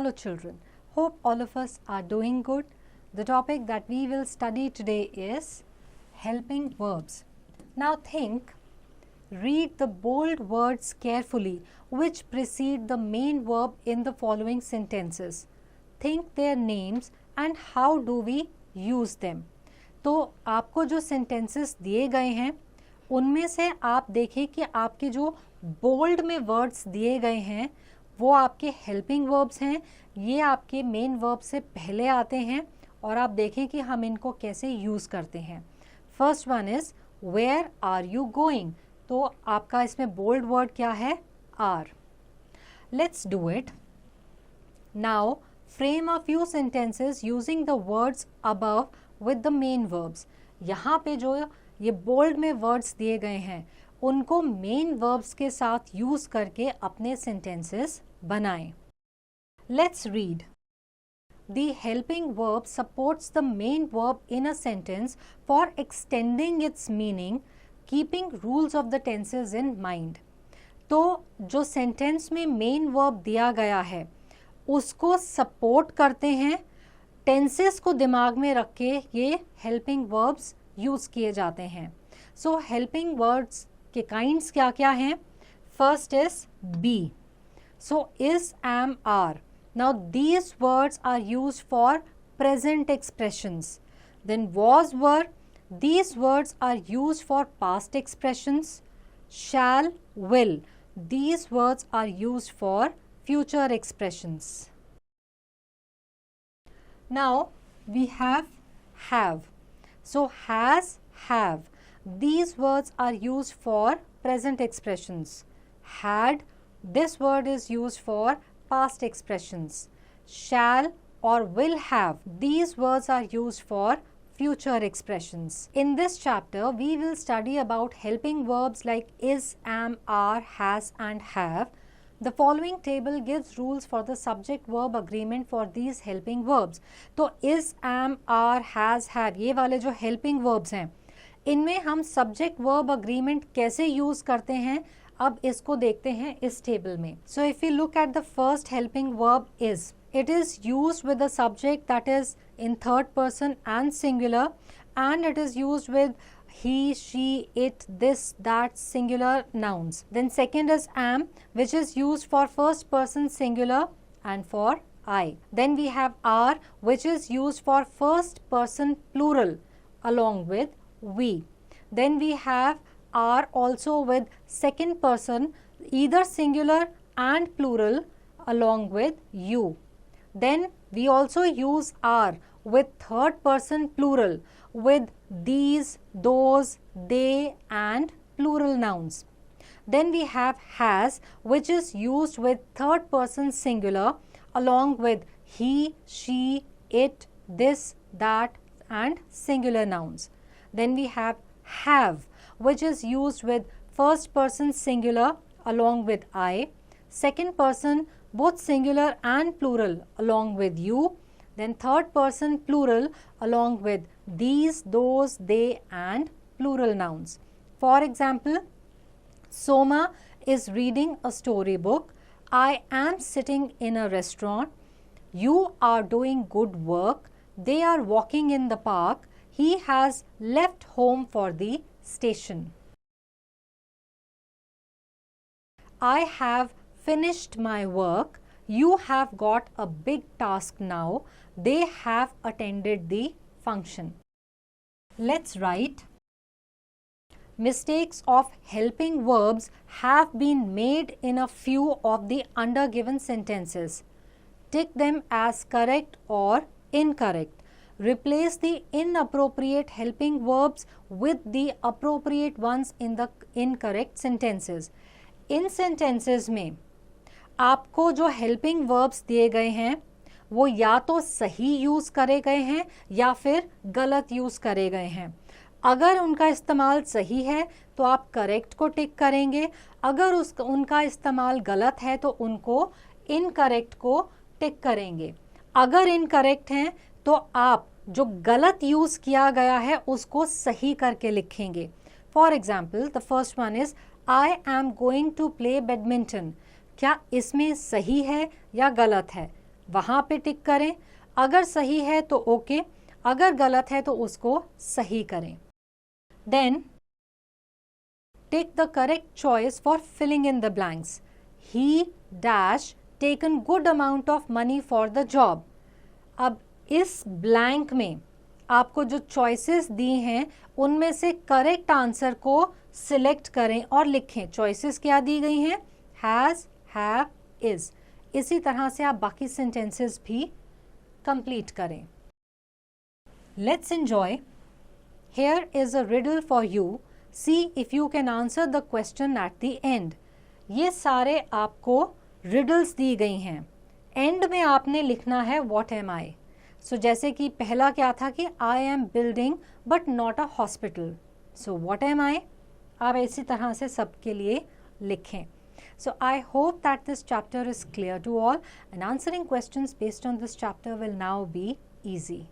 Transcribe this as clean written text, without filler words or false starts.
Hello children, hope all of us are doing good. The topic that we will study today is helping verbs. Now think, read the bold words carefully which precede the main verb in the following sentences. Think their names and how do we use them. तो आपको जो sentences दिए गए हैं उनमें से आप देखें कि आपके जो बोल्ड में वर्ड्स दिए गए हैं वो आपके हेल्पिंग वर्ब्स हैं, ये आपके मेन वर्ब से पहले आते हैं और आप देखें कि हम इनको कैसे यूज़ करते हैं. First one is where are you going. तो आपका इसमें बोल्ड वर्ड क्या है? Are. Let's do it. Now frame a few sentences using the words above with the main verbs. यहाँ पे जो ये बोल्ड में वर्ड्स दिए गए हैं उनको मेन वर्ब्स के साथ यूज करके अपने सेंटेंसेस बनाएं. Let's read. The helping verb supports the main verb in a sentence for extending its meaning, keeping rules of the tenses in mind. तो जो सेंटेंस में मेन वर्ब दिया गया है उसको सपोर्ट करते हैं, टेंसेस को दिमाग में रख के ये हेल्पिंग वर्ब्स यूज किए जाते हैं. सो हेल्पिंग वर्ड्स के काइंड्स क्या क्या हैं? First is be. So is, am, are. Now these words are used for present expressions. Then was, were, these words are used for past expressions. Shall, will, these words are used for future expressions. Now we have. So has, have, these words are used for present expressions. Had, this word is used for past expressions. Shall or will have, these words are used for future expressions. In this chapter, we will study about helping verbs like is, am, are, has and have. The following table gives rules for the subject-verb agreement for these helping verbs. तो is, am, are, has, have ये वाले जो helping verbs हैं इनमें हम subject-verb agreement कैसे use करते हैं अब इसको देखते हैं इस टेबल में. So if you look at the first helping verb is, it is used with the subject that is in third person and singular and it is used with he, she, it, this, that singular nouns. Then second is am, which is used for first person singular and for I. Then we have are, which is used for first person plural along with we. Then we have are also with second person either singular and plural along with you. Then we also use are with third person plural with these, those, they and plural nouns. Then we have has, which is used with third person singular along with he, she, it, this, that and singular nouns. Then we have, which is used with first person singular along with I, second person both singular and plural along with you, then third person plural along with these, those, they and plural nouns. For example, Soma is reading a storybook. I am sitting in a restaurant. You are doing good work. They are walking in the park. He has left home for the station. I have finished my work. You have got a big task now. They have attended the function. Let's write. Mistakes of helping verbs have been made in a few of the undergiven sentences. Tick them as correct or incorrect. Replace the inappropriate helping verbs with the appropriate ones in the incorrect sentences. In sentences में आपको जो helping verbs दिए गए हैं वो या तो सही यूज़ करे गए हैं या फिर गलत यूज़ करे गए हैं. अगर उनका इस्तेमाल सही है तो आप करेक्ट को टिक करेंगे, अगर उनका इस्तेमाल गलत है तो उनको इनकरेक्ट को टिक करेंगे. अगर इनकरेक्ट हैं तो आप जो गलत यूज़ किया गया है उसको सही करके लिखेंगे. For example the first one is I am going to play badminton. क्या इसमें सही है या गलत है? वहाँ पे टिक करें, अगर सही है तो ओके, अगर गलत है तो उसको सही करें। Then take the correct choice for filling in the blanks. He dash taken good amount of money for the job. अब इस ब्लैंक में आपको जो चॉइसेस दी हैं उनमें से करेक्ट आंसर को सिलेक्ट करें और लिखें। चॉइसेस क्या दी गई हैं? Has, have, is. इसी तरह से आप बाकी सेंटेंसेस भी कंप्लीट करें। Let's enjoy. Here is a riddle for you, see if you can answer the question at the end. ये सारे आपको रिडल्स दी गई हैं, एंड में आपने लिखना है व्हाट एम आई। सो जैसे कि पहला क्या था कि I am building but not a hospital, so what am I. आप इसी तरह से सबके लिए लिखें। So I hope that this chapter is clear to all, and answering questions based on this chapter will now be easy.